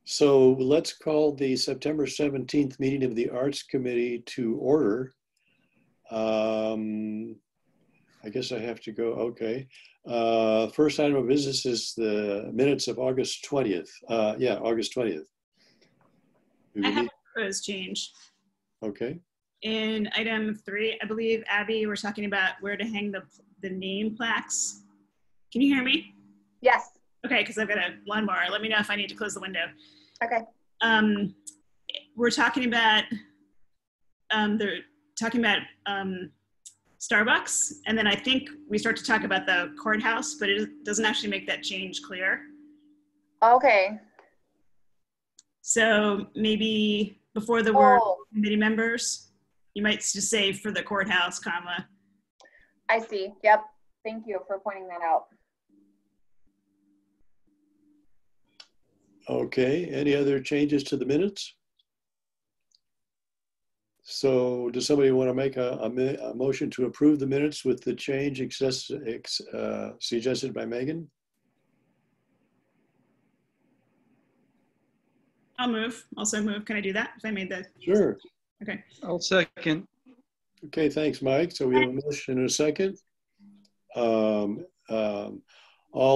So let's call the September 17th meeting of the Arts Committee to order. I guess I have to go, okay. First item of business is the minutes of August 20th. Yeah, August 20th. I have a proposed change. Okay. In item 3, I believe, Abby, we're talking about where to hang the name plaques. Can you hear me? Yes. Okay, because I've got a lawnmower. Let me know if I need to close the window. Okay. We're talking about Starbucks, and then I think we start to talk about the courthouse, but it doesn't actually make that change clear. Okay. So maybe before the word committee members, you might just say for the courthouse, comma. I see. Yep. Thank you for pointing that out. Okay, any other changes to the minutes? So does somebody want to make a motion to approve the minutes with the change suggested by Megan? I'll move. Also move. Can I do that if I made that? Sure. Okay. I'll second. Okay, thanks, Mike. So we have a motion and a second. All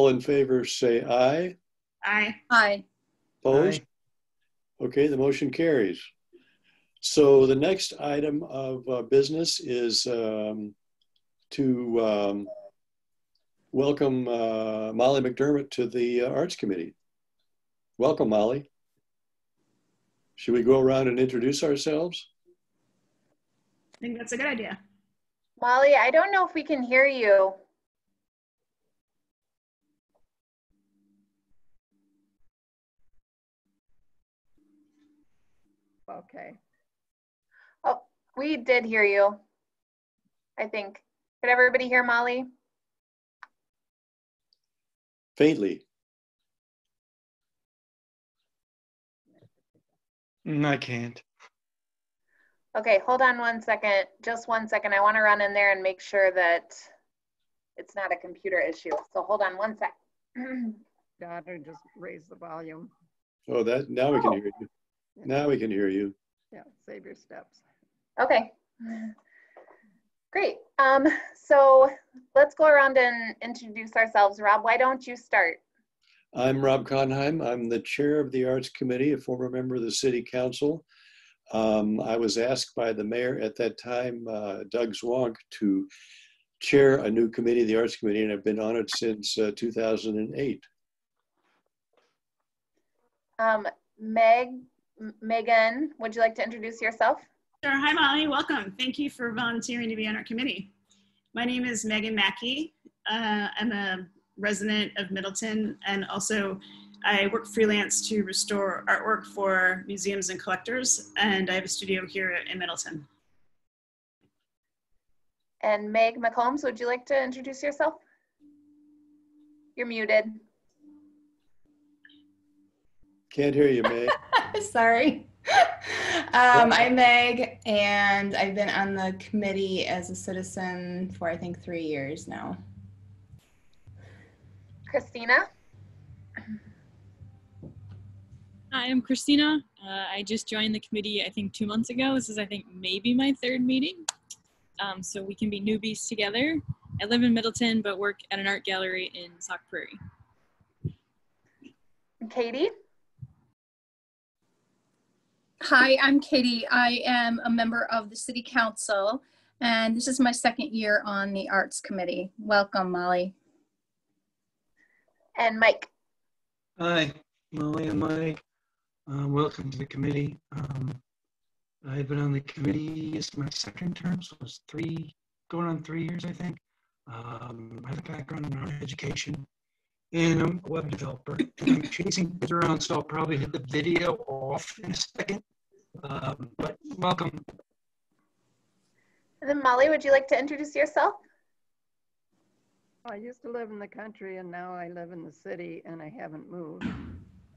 in favor say aye. Aye. Aye. Opposed? Aye. Okay, the motion carries. So the next item of business is to welcome Molly McDermott to the Arts Committee. Welcome, Molly. Should we go around and introduce ourselves? I think that's a good idea. Molly, I don't know if we can hear you. Okay. Oh, we did hear you, I think. Could everybody hear Molly? Faintly. I can't. Okay, hold on one second. Just 1 second. I want to run in there and make sure that it's not a computer issue. So hold on 1 sec. Daughter, just raise the volume. Oh, now we can hear you. Now we can hear you. Yeah, save your steps. Okay. Great. So let's go around and introduce ourselves. Rob, why don't you start? I'm Rob Conheim. I'm the chair of the Arts Committee, a former member of the City Council. I was asked by the mayor at that time, Doug Zwonk, to chair a new committee, the Arts Committee, and I've been on it since 2008. Megan, would you like to introduce yourself? Sure. Hi, Molly. Welcome. Thank you for volunteering to be on our committee. My name is Megan Mackey. I'm a resident of Middleton, and also I work freelance to restore artwork for museums and collectors, and I have a studio here in Middleton. And Meg McCombs, would you like to introduce yourself? You're muted. Can't hear you, Meg. Sorry. I'm Meg, and I've been on the committee as a citizen for, I think, 3 years now. Christina? Hi, I'm Christina. I just joined the committee, I think, 2 months ago. This is, I think, maybe my 3rd meeting. So we can be newbies together. I live in Middleton, but work at an art gallery in Sauk Prairie. Katie? Hi, I'm Katie. I am a member of the City Council, and this is my 2nd year on the Arts Committee. Welcome, Molly. And Mike? Hi, Molly and Mike. Welcome to the committee. I've been on the committee, it's my 2nd term, so it's going on 3 years, I think. I have a background in art education, and I'm a web developer. And I'm chasing kids around, so I'll probably hit the video off in a second. But welcome. And then Molly, would you like to introduce yourself? I used to live in the country, and now I live in the city, and I haven't moved.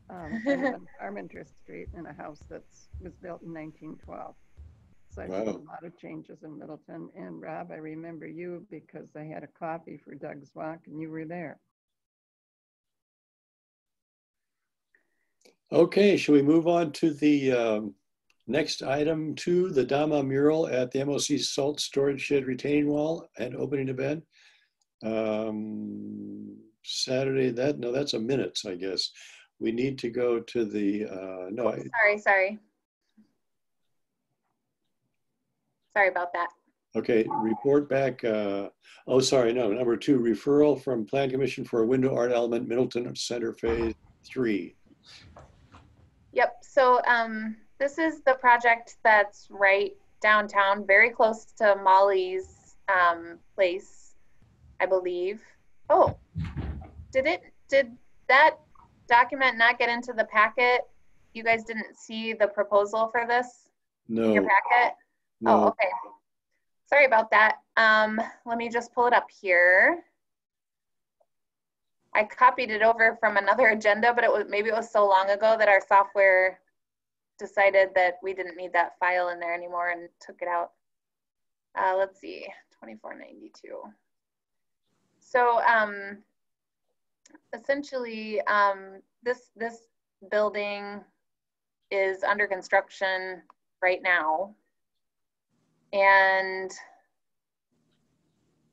I live on Armentrost Street in a house that was built in 1912. So I've seen a lot of changes in Middleton. And Rob, I remember you because I had a coffee for Doug Zwonk, and you were there. Okay, shall we move on to the next item two, the Dama mural at the MOC Salt Storage Shed retaining wall and opening event? Saturday, no, that's a minutes, I guess. We need to go to the, no. Sorry. Sorry about that. Okay, report back. Oh, sorry, no. Number two, referral from Plan Commission for a window art element, Middleton Center Phase 3. Yep, so this is the project that's right downtown, very close to Molly's place, I believe. Oh, did that document not get into the packet? You guys didn't see the proposal for this in your packet? No. Oh, okay. Sorry about that. Let me just pull it up here. I copied it over from another agenda, but maybe it was so long ago that our software decided that we didn't need that file in there anymore and took it out. Let's see, 2492. So essentially, this building is under construction right now. And,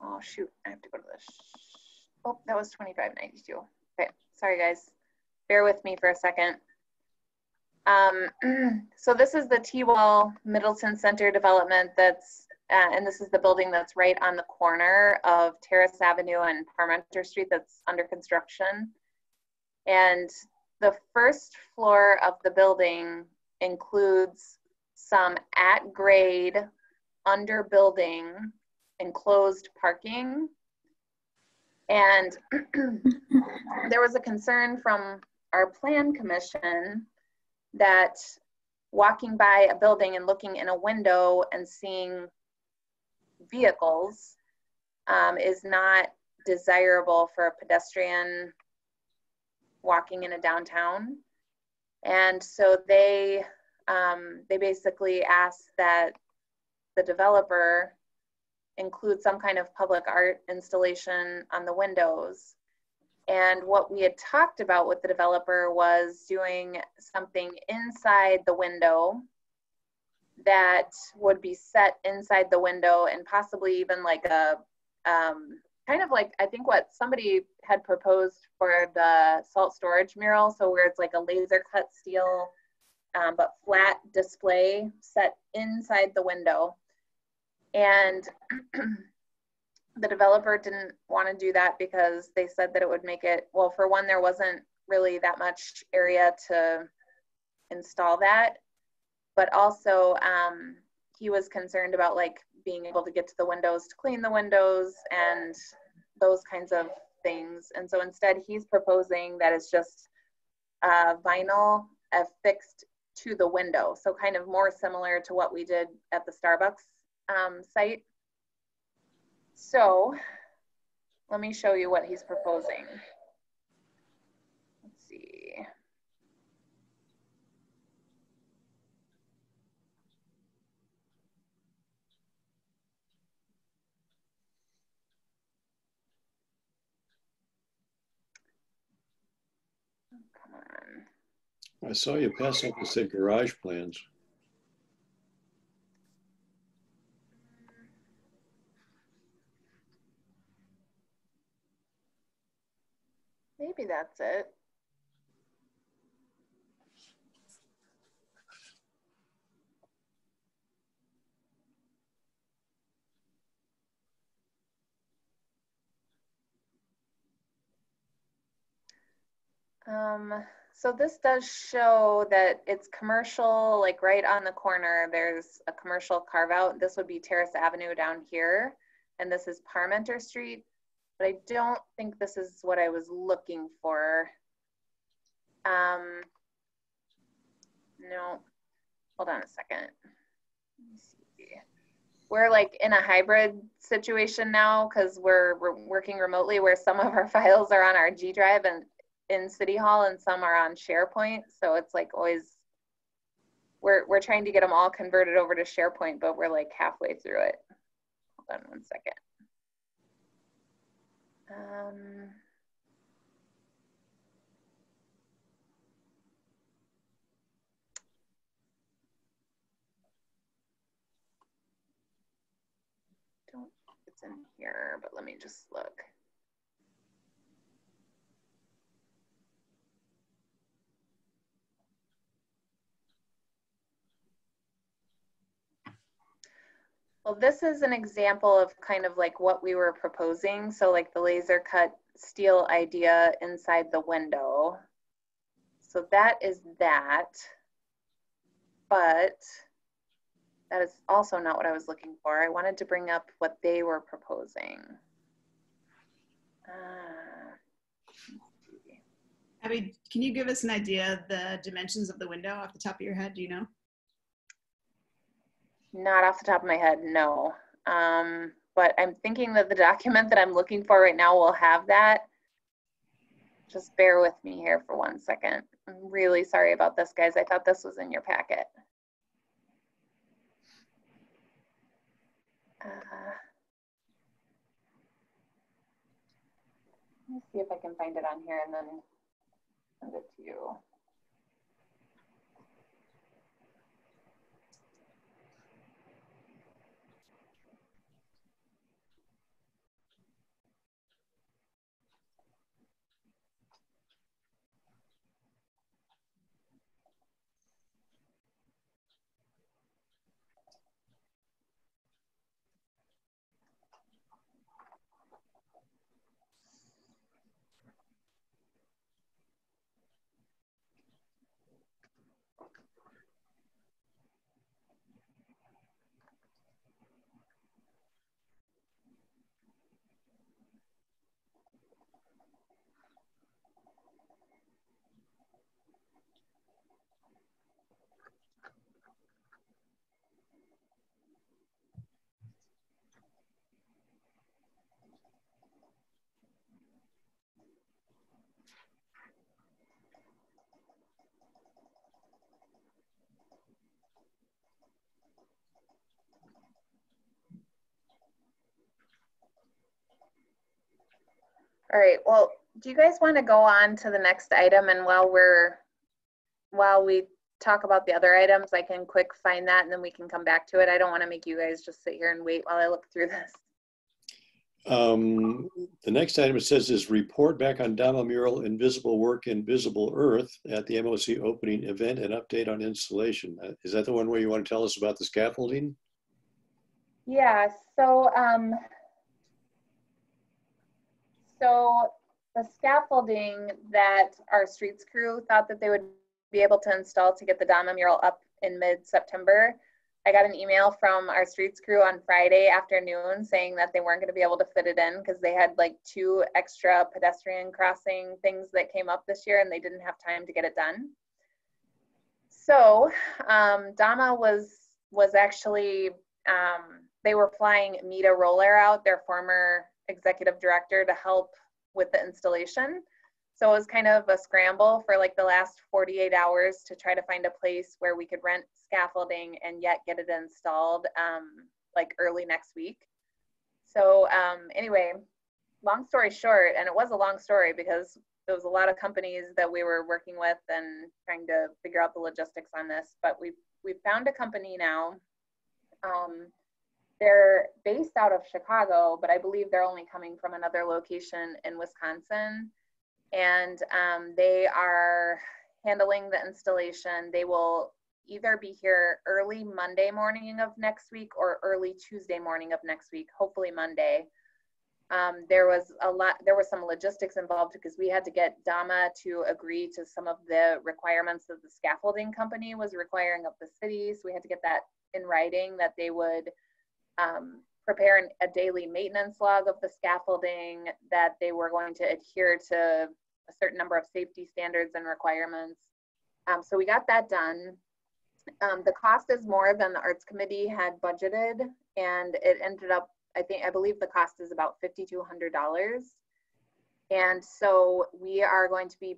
oh shoot, I have to go to this. Oh, that was 2592. Okay, sorry guys. Bear with me for a second. So this is the T-Wall Middleton Center development that's, and this is the building that's right on the corner of Terrace Avenue and Parmenter Street that's under construction. And the first floor of the building includes some at-grade under building enclosed parking. And there was a concern from our plan commission that walking by a building and looking in a window and seeing vehicles is not desirable for a pedestrian walking in a downtown. And so they basically asked that the developer include some kind of public art installation on the windows. And what we had talked about with the developer was doing something inside the window that would be set inside the window, and possibly even like a kind of like, I think what somebody had proposed for the salt storage mural. So where it's like a laser cut steel, but flat display set inside the window. And the developer didn't want to do that because they said that it would make it, well, for one, there wasn't really that much area to install that, but also he was concerned about like being able to get to the windows to clean the windows and those kinds of things. And so instead he's proposing that it's just vinyl affixed to the window. So kind of more similar to what we did at the Starbucks site. So let me show you what he's proposing. Let's see. Oh, come on. I saw you pass up and said garage plans. Maybe that's it. So this does show that it's commercial, like right on the corner, there's a commercial carve out. This would be Terrace Avenue down here, and this is Parmenter Street, but I don't think this is what I was looking for. No, hold on a second. Let me see. We're like in a hybrid situation now because we're working remotely where some of our files are on our G Drive and in City Hall and some are on SharePoint. So it's like always, we're trying to get them all converted over to SharePoint, but we're like halfway through it. Hold on one second. it's in here, but let me just look. Well, this is an example of kind of like what we were proposing. So like the laser cut steel idea inside the window. So that is that, but that is also not what I was looking for. I wanted to bring up what they were proposing. Abby, can you give us an idea of the dimensions of the window off the top of your head? Do you know? Not off the top of my head, no. But I'm thinking that the document that I'm looking for right now will have that. Just bear with me here for 1 second. I'm really sorry about this, guys. I thought this was in your packet. Let me see if I can find it on here and then send it to you. All right, well, do you guys want to go on to the next item? And while we talk about the other items, I can quick find that and then we can come back to it. I don't want to make you guys just sit here and wait while I look through this. The next item it says is report back on Dama mural Invisible Work in Visible Earth at the MOC opening event and update on installation. Is that the one where you want to tell us about the scaffolding? Yeah, so the scaffolding that our streets crew thought that they would be able to install to get the Dama mural up in mid-September, I got an email from our streets crew on Friday afternoon saying that they weren't going to be able to fit it in because they had like 2 extra pedestrian crossing things that came up this year and they didn't have time to get it done. So Dama was actually, they were flying Mita Roller out, their former executive director, to help with the installation. So it was kind of a scramble for like the last 48 hours to try to find a place where we could rent scaffolding and yet get it installed like early next week. So anyway, long story short, and it was a long story because there was a lot of companies that we were working with and trying to figure out the logistics on this, but we've found a company now. They're based out of Chicago, but I believe they're only coming from another location in Wisconsin. And they are handling the installation. They will either be here early Monday morning of next week or early Tuesday morning of next week, hopefully Monday. There was some logistics involved because we had to get Dama to agree to some of the requirements that the scaffolding company was requiring of the city. So we had to get that in writing that they would prepare a daily maintenance log of the scaffolding, that they were going to adhere to a certain number of safety standards and requirements. So we got that done. The cost is more than the Arts Committee had budgeted, and it ended up, I believe the cost is about $5,200. And so we are going to be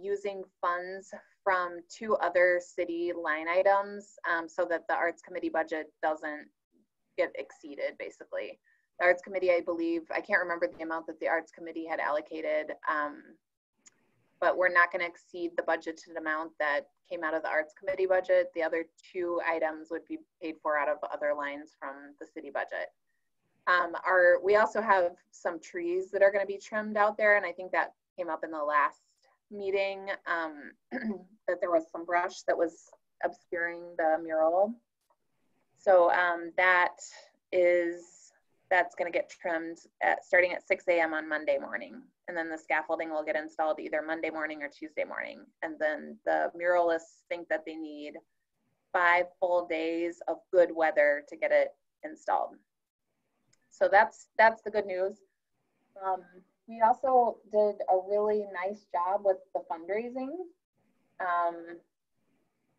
using funds from 2 other city line items so that the Arts Committee budget doesn't get exceeded, basically. The Arts Committee, I believe, I can't remember the amount that the Arts Committee had allocated, but we're not going to exceed the budgeted amount that came out of the Arts Committee budget. The other 2 items would be paid for out of other lines from the city budget. We also have some trees that are going to be trimmed out there, and I think that came up in the last meeting, that there was some brush that was obscuring the mural. So that's going to get trimmed starting at 6 a.m. on Monday morning. And then the scaffolding will get installed either Monday morning or Tuesday morning. And then the muralists think that they need 5 full days of good weather to get it installed. So that's the good news. We also did a really nice job with the fundraising. Let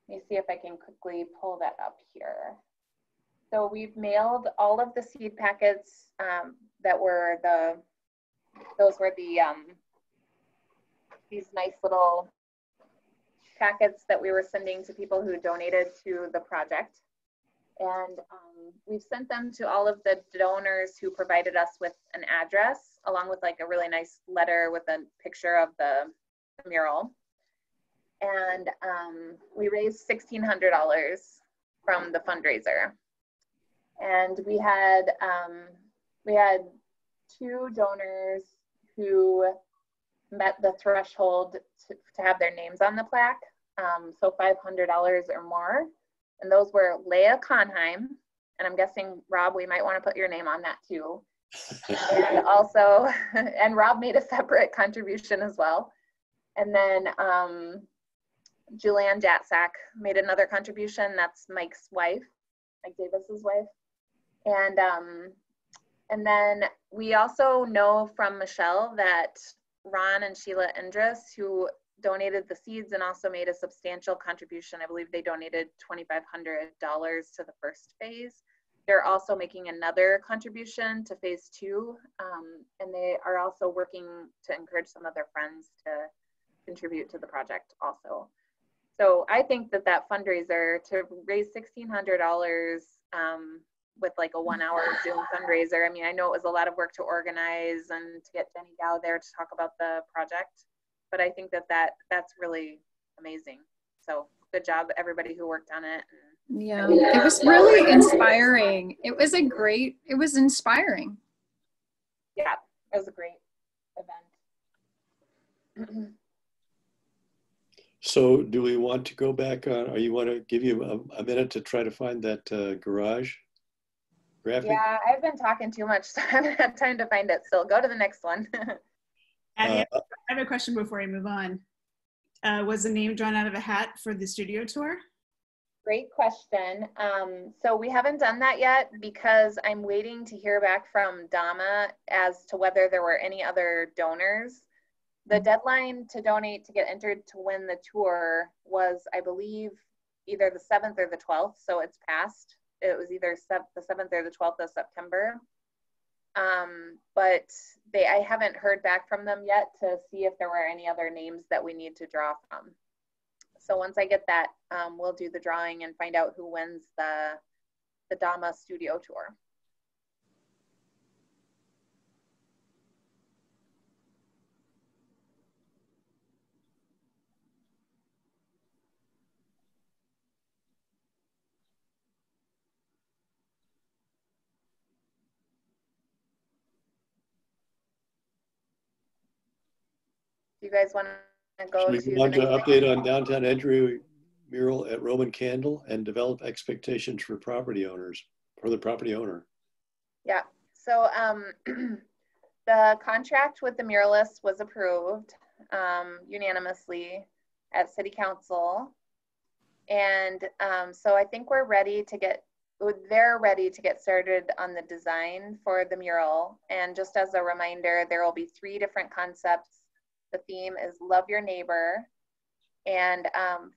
me see if I can quickly pull that up here. So we've mailed all of the seed packets that were these nice little packets that we were sending to people who donated to the project. And we've sent them to all of the donors who provided us with an address, along with like a really nice letter with a picture of the mural. And we raised $1,600 from the fundraiser. And we had 2 donors who met the threshold to have their names on the plaque, so $500 or more. And those were Leah Conheim, and I'm guessing, Rob, we might want to put your name on that too. And also, and Rob made a separate contribution as well. And then Julianne Jatsak made another contribution. That's Mike's wife, Mike Davis's wife. And then we also know from Michelle that Ron and Sheila Indris, who donated the seeds and also made a substantial contribution, I believe they donated $2,500 to the first phase. They're also making another contribution to phase 2, and they are also working to encourage some of their friends to contribute to the project also. So I think that fundraiser to raise $1,600 with like a 1-hour Zoom fundraiser. I mean, I know it was a lot of work to organize and to get Jenny Dow there to talk about the project, but I think that's really amazing. So good job, everybody who worked on it. Yeah, it was really inspiring. It was inspiring. Yeah, it was a great event. So do we want to go back on, or you want to give you a minute to try to find that garage graphic? Yeah, I've been talking too much, so I haven't had time to find it. So go to the next one. Addie, I have a question before we move on. Was the name drawn out of a hat for the studio tour? Great question. So we haven't done that yet because I'm waiting to hear back from Dama as to whether there were any other donors. The deadline to donate to get entered to win the tour was, I believe, either the 7th or the 12th. So it's passed. It was either the 7th or the 12th of September. But I haven't heard back from them yet to see if there were any other names that we need to draw from. So once I get that, we'll do the drawing and find out who wins the Dama studio tour. Do you guys want to go to we want to update on downtown entry mural at Roman Candle and develop expectations for property owners, for the property owner? Yeah, so the contract with the muralist was approved unanimously at City Council. And so I think they're ready to get started on the design for the mural. And just as a reminder, there will be 3 different concepts. The theme is Love Your Neighbor. And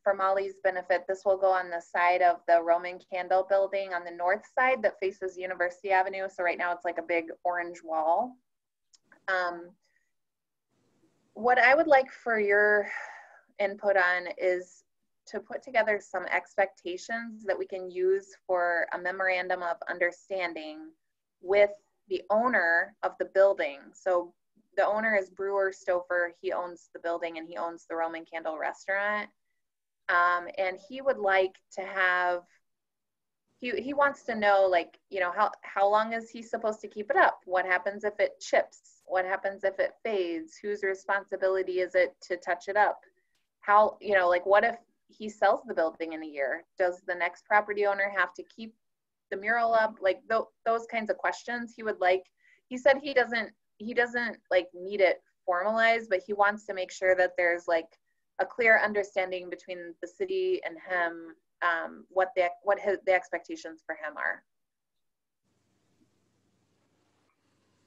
for Molly's benefit, this will go on the side of the Roman Candle building on the north side that faces University Avenue. So right now it's like a big orange wall. What I would like for your input on is to put together some expectations that we can use for a memorandum of understanding with the owner of the building. So the owner is Brewer Stouffer. He owns the building and he owns the Roman Candle restaurant. And he would like to have he wants to know, like, you know, how long is he supposed to keep it up? What happens if it chips? What happens if it fades? Whose responsibility is it to touch it up? How, you know, like, what if he sells the building in a year? Does the next property owner have to keep the mural up? Like those kinds of questions he would like. He said he doesn't like need it formalized, but he wants to make sure that there's like a clear understanding between the city and him, what the expectations for him are.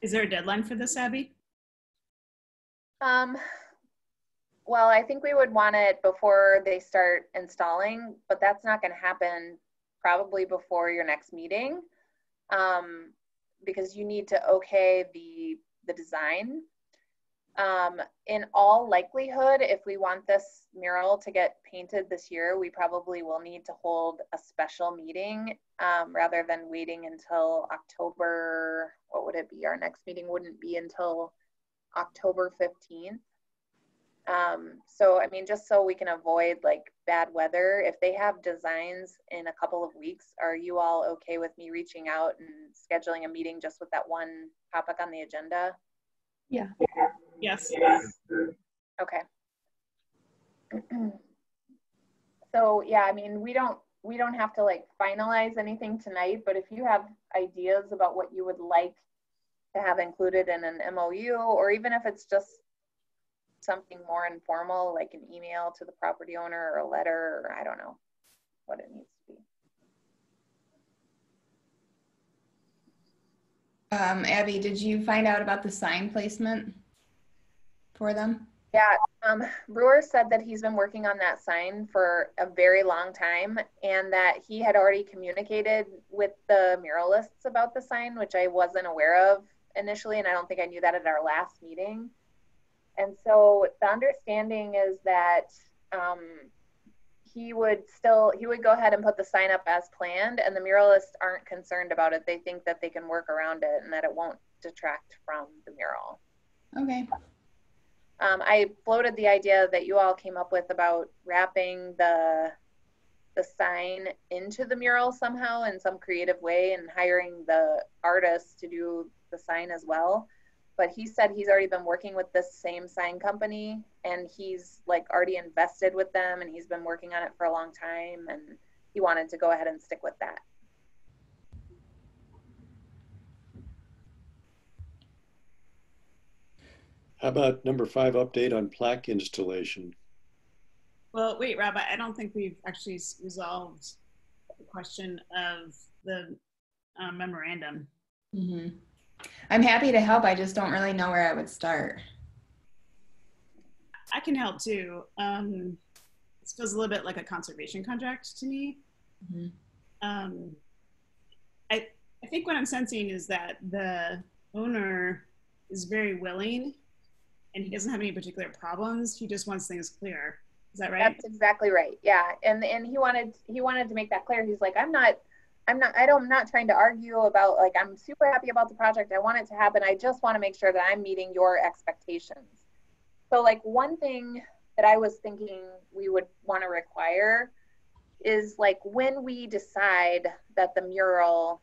Is there a deadline for this, Abby? Well, I think we would want it before they start installing, but that's not going to happen probably before your next meeting, because you need to okay the design. In all likelihood, if we want this mural to get painted this year, we probably will need to hold a special meeting rather than waiting until October. What would it be? Our next meeting wouldn't be until October 15th. So, I mean, just so we can avoid like bad weather, if they have designs in a couple of weeks, are you all okay with me reaching out and scheduling a meeting just with that one topic on the agenda? Yeah. Yes. Okay. So yeah, I mean, we don't have to like finalize anything tonight, but if you have ideas about what you would like to have included in an MOU, or even if it's just something more informal, like an email to the property owner or a letter, or I don't know what it needs to be. Abby, did you find out about the sign placement for them? Yeah, Brewer said that he's been working on that sign for a very long time, and that he had already communicated with the muralists about the sign, which I wasn't aware of initially, and I don't think I knew that at our last meeting. And so the understanding is that he would go ahead and put the sign up as planned, and the muralists aren't concerned about it. They think that they can work around it and that it won't detract from the mural. Okay. I floated the idea that you all came up with about wrapping the sign into the mural somehow in some creative way and hiring the artist to do the sign as well. But he said he's already been working with this same sign company, and he's like already invested with them, and he's been working on it for a long time, and he wanted to go ahead and stick with that. How about number 5, update on plaque installation? Well, wait, Rob, I don't think we've actually resolved the question of the memorandum. Mm-hmm. I'm happy to help. I just don't really know where I would start. I can help too. This feels a little bit like a conservation contract to me. Mm-hmm. I think what I'm sensing is that the owner is very willing, and he doesn't have any particular problems. He just wants things clear. Is that right? That's exactly right. Yeah, and he wanted to make that clear. He's like, I'm not trying to argue about, like, I'm super happy about the project. I want it to happen. I just want to make sure that I'm meeting your expectations. So like one thing that I was thinking we would want to require is like when we decide that the mural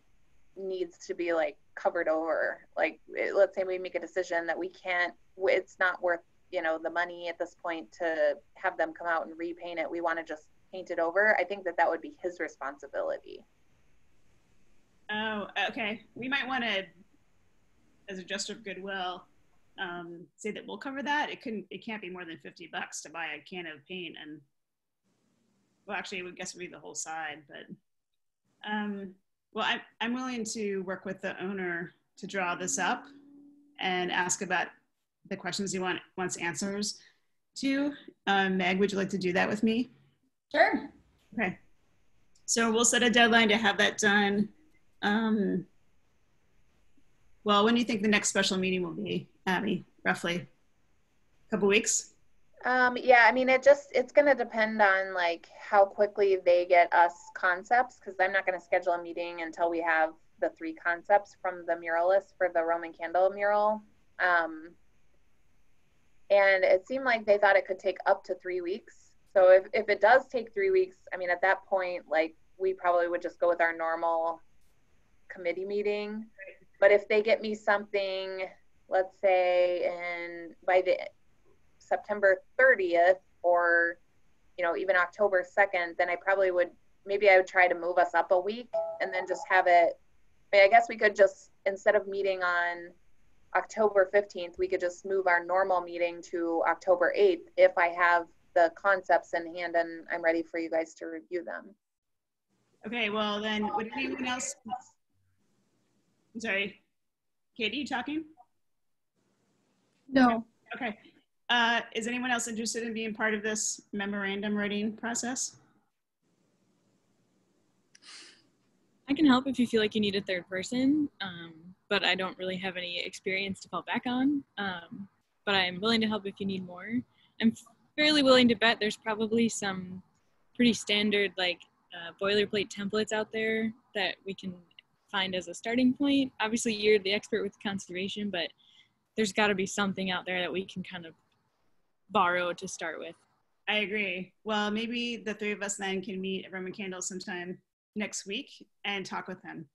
needs to be like covered over, like let's say we make a decision that we can't, it's not worth, you know, the money at this point to have them come out and repaint it. We want to just paint it over. I think that would be his responsibility. Oh, okay. We might want to, as a gesture of goodwill, say that we'll cover that. It can't be more than $50 to buy a can of paint, and well, actually, I would guess it would be the whole side. But well, I'm willing to work with the owner to draw this up and ask about the questions he wants answers to. Meg, would you like to do that with me? Sure. Okay. So we'll set a deadline to have that done. Well, when do you think the next special meeting will be, Abby, roughly? A couple weeks? Yeah, I mean, it's going to depend on like how quickly they get us concepts, because I'm not going to schedule a meeting until we have the 3 concepts from the muralist for the Roman candle mural. And it seemed like they thought it could take up to 3 weeks. So if it does take 3 weeks, I mean, at that point, like we probably would just go with our normal committee meeting. But if they get me something, let's say by the September 30th or, you know, even October 2nd, then I probably would, maybe I would try to move us up a week and then just have it, I guess we could just, instead of meeting on October 15th, we could just move our normal meeting to October 8th if I have the concepts in hand and I'm ready for you guys to review them. Okay, well then, would anyone else, I'm sorry, Katie, you talking? No. Okay. Is anyone else interested in being part of this memorandum writing process? I can help if you feel like you need a third person, but I don't really have any experience to fall back on. But I'm willing to help if you need more. I'm fairly willing to bet there's probably some pretty standard like boilerplate templates out there that we can find as a starting point. Obviously, you're the expert with conservation, but there's got to be something out there that we can kind of borrow to start with. I agree. Well, maybe the three of us then can meet at Roman Candle sometime next week and talk with them.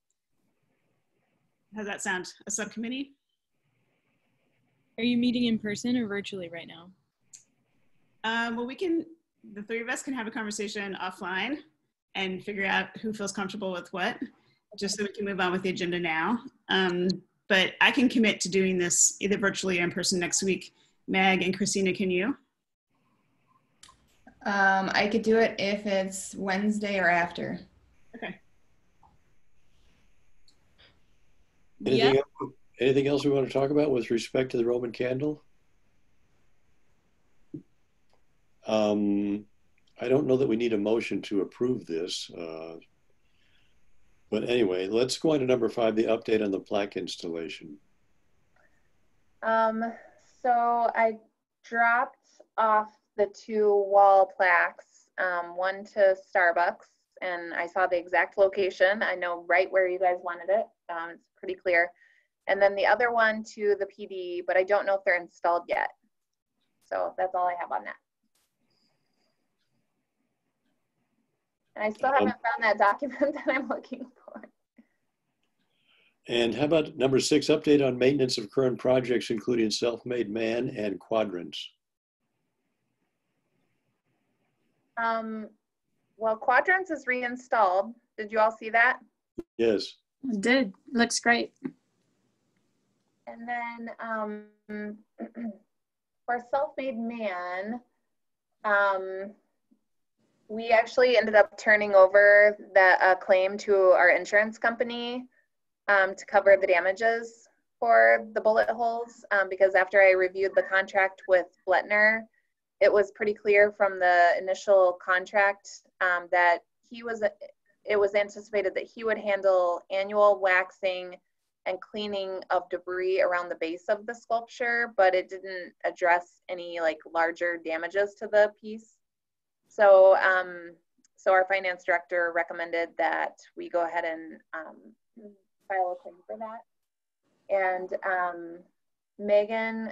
How's that sound? A subcommittee? Are you meeting in person or virtually right now? Well, the three of us can have a conversation offline and figure out who feels comfortable with what, just so we can move on with the agenda now. But I can commit to doing this either virtually or in person next week. Meg and Christina, can you? I could do it if it's Wednesday or after. Okay. Anything else we want to talk about with respect to the Roman candle? I don't know that we need a motion to approve this. But anyway, let's go on to number 5, the update on the plaque installation. So I dropped off the 2 wall plaques, one to Starbucks, and I saw the exact location. I know right where you guys wanted it. It's pretty clear. And then the other one to the PD, but I don't know if they're installed yet. So that's all I have on that. And I still haven't found that document that I'm looking for. And how about number 6, update on maintenance of current projects, including Self-Made Man and Quadrants? Well, Quadrants is reinstalled. Did you all see that? Yes. It did. Looks great. And then for Self-Made Man, we actually ended up turning over the claim to our insurance company to cover the damages for the bullet holes, because after I reviewed the contract with Bletner, it was pretty clear from the initial contract that it was anticipated that he would handle annual waxing and cleaning of debris around the base of the sculpture, but it didn't address any like larger damages to the piece. So, so our finance director recommended that we go ahead and file a claim for that. And Megan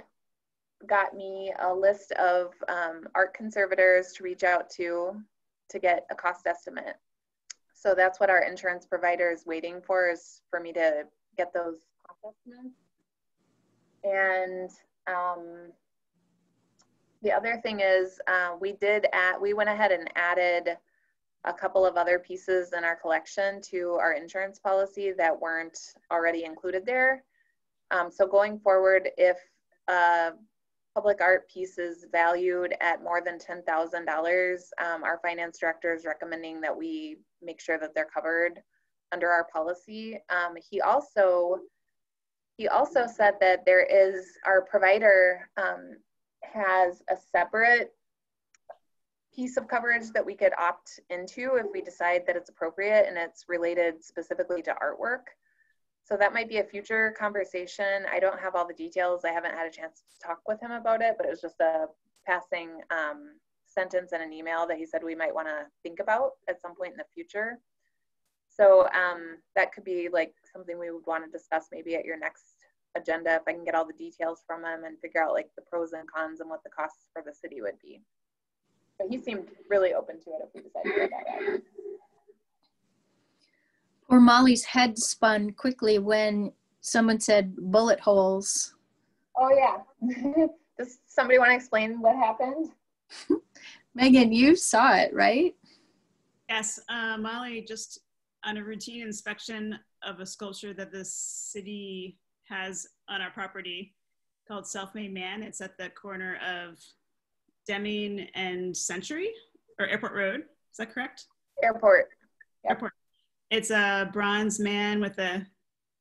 got me a list of art conservators to reach out to get a cost estimate. So that's what our insurance provider is waiting for, is for me to get those cost estimates. And the other thing is we went ahead and added a couple of other pieces in our collection to our insurance policy that weren't already included there. So going forward, if a public art piece is valued at more than $10,000, our finance director is recommending that we make sure that they're covered under our policy. He also said that our provider has a separate piece of coverage that we could opt into if we decide that it's appropriate and it's related specifically to artwork. So that might be a future conversation. I don't have all the details. I haven't had a chance to talk with him about it, but it was just a passing sentence in an email that he said we might want to think about at some point in the future. So that could be like something we would want to discuss maybe at your next agenda, if I can get all the details from him and figure out like the pros and cons and what the costs for the city would be. But he seemed really open to it if we decided to go that route. Or Molly's head spun quickly when someone said bullet holes. Oh yeah. Does somebody want to explain what happened? Megan, you saw it, right? Yes, Molly, just on a routine inspection of a sculpture that the city has on our property called Self-Made Man. It's at the corner of Deming and Century, or Airport Road. Is that correct? Airport. Yep. Airport. It's a bronze man with a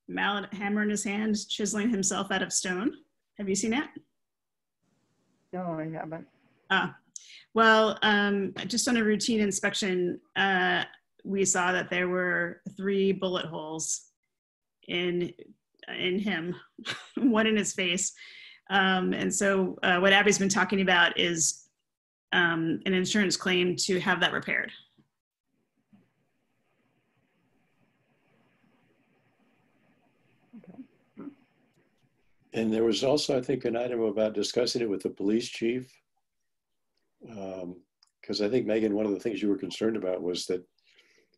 mallet hammer in his hand, chiseling himself out of stone. Have you seen it? No, I haven't. Well, just on a routine inspection, we saw that there were 3 bullet holes in him, one in his face. And so what Abby's been talking about is an insurance claim to have that repaired. And there was also, I think, an item about discussing it with the police chief. Because I think, Megan, one of the things you were concerned about was that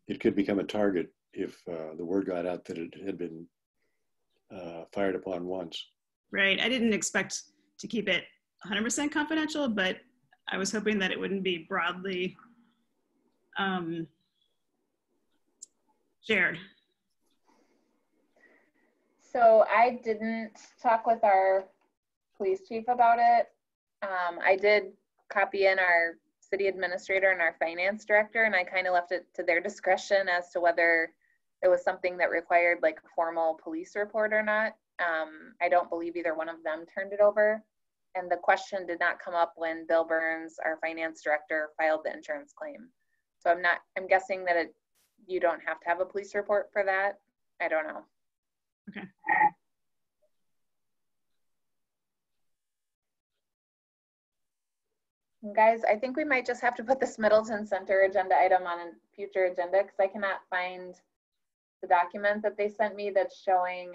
it could become a target if the word got out that it had been fired upon once. Right. I didn't expect to keep it 100% confidential, but I was hoping that it wouldn't be broadly shared. So I didn't talk with our police chief about it. I did copy in our city administrator and our finance director, and I kind of left it to their discretion as to whether it was something that required like a formal police report or not. I don't believe either one of them turned it over. And the question did not come up when Bill Burns, our finance director, filed the insurance claim. So I'm guessing that you don't have to have a police report for that. I don't know. Okay. Guys, I think we might just have to put this Middleton Center agenda item on a future agenda because I cannot find the document that they sent me that's showing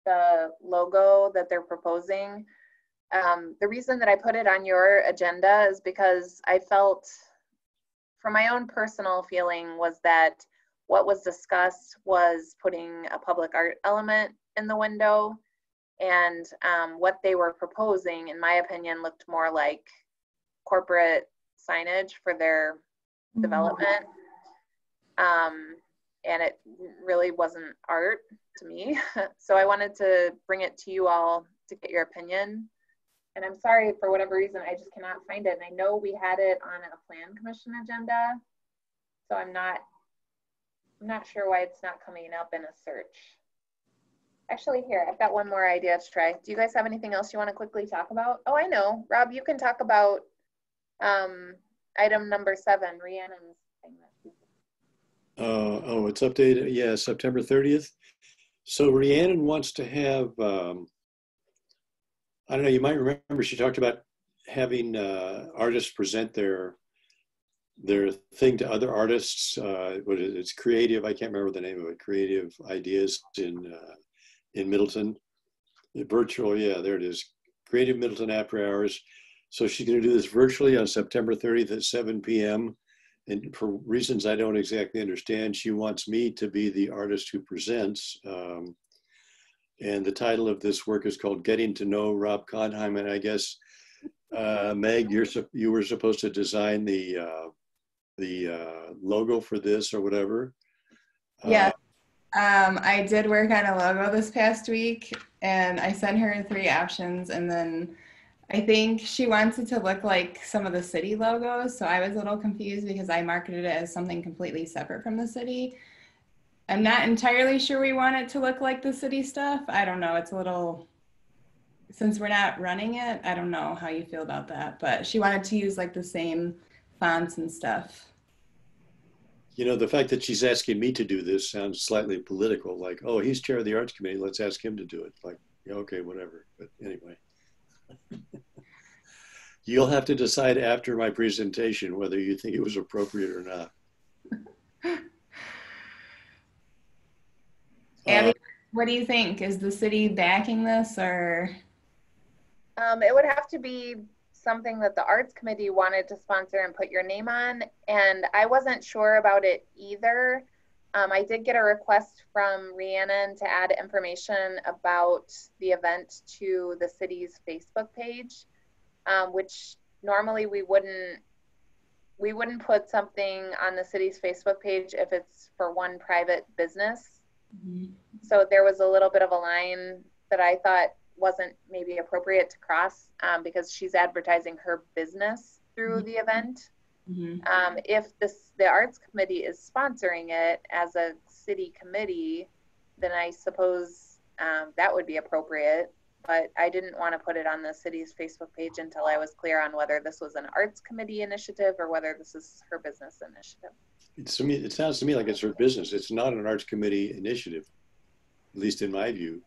the logo that they're proposing. The reason that I put it on your agenda is because I felt, from my own personal feeling, was that what was discussed was putting a public art element in the window. And what they were proposing, in my opinion, looked more like corporate signage for their development. And it really wasn't art to me. So I wanted to bring it to you all to get your opinion. And I'm sorry, for whatever reason, I just cannot find it. And I know we had it on a plan commission agenda. So I'm not sure why it's not coming up in a search. Actually, here, I've got one more idea to try. Do you guys have anything else you want to quickly talk about? Oh, I know. Rob, you can talk about item number 7, Rhiannon's thing. Oh, it's updated. Yeah, September 30th. So Rhiannon wants to have, I don't know, you might remember she talked about having artists present their thing to other artists. It's creative, I can't remember the name of it, Creative Ideas in Middleton. Virtual, yeah, there it is. Creative Middleton After Hours. So she's going to do this virtually on September 30th at 7 p.m. And for reasons I don't exactly understand, she wants me to be the artist who presents. And the title of this work is called Getting to Know Rob Conheim. And I guess, Meg, you were supposed to design the logo for this or whatever. Yeah. I did work on a logo this past week, and I sent her 3 options, and then I think she wants it to look like some of the city logos, so I was a little confused because I marketed it as something completely separate from the city. I'm not entirely sure we want it to look like the city stuff. I don't know, it's a little, since we're not running it, I don't know how you feel about that, but she wanted to use like the same fonts and stuff. You know, the fact that she's asking me to do this sounds slightly political, like, oh, he's chair of the arts committee, let's ask him to do it. Like, yeah, okay, whatever. But anyway, you'll have to decide after my presentation whether you think it was appropriate or not. Abby, what do you think? Is the city backing this, or? It would have to be something that the arts committee wanted to sponsor and put your name on, and I wasn't sure about it either. I did get a request from Rhiannon to add information about the event to the city's Facebook page, which normally we wouldn't put something on the city's Facebook page if it's for one private business. Mm-hmm. So there was a little bit of a line that I thought wasn't maybe appropriate to cross because she's advertising her business through mm-hmm. the event. Mm-hmm. If the Arts Committee is sponsoring it as a city committee, then I suppose that would be appropriate. But I didn't want to put it on the city's Facebook page until I was clear on whether this was an Arts Committee initiative or whether this is her business initiative. It sounds to me like it's her business. It's not an Arts Committee initiative, at least in my view.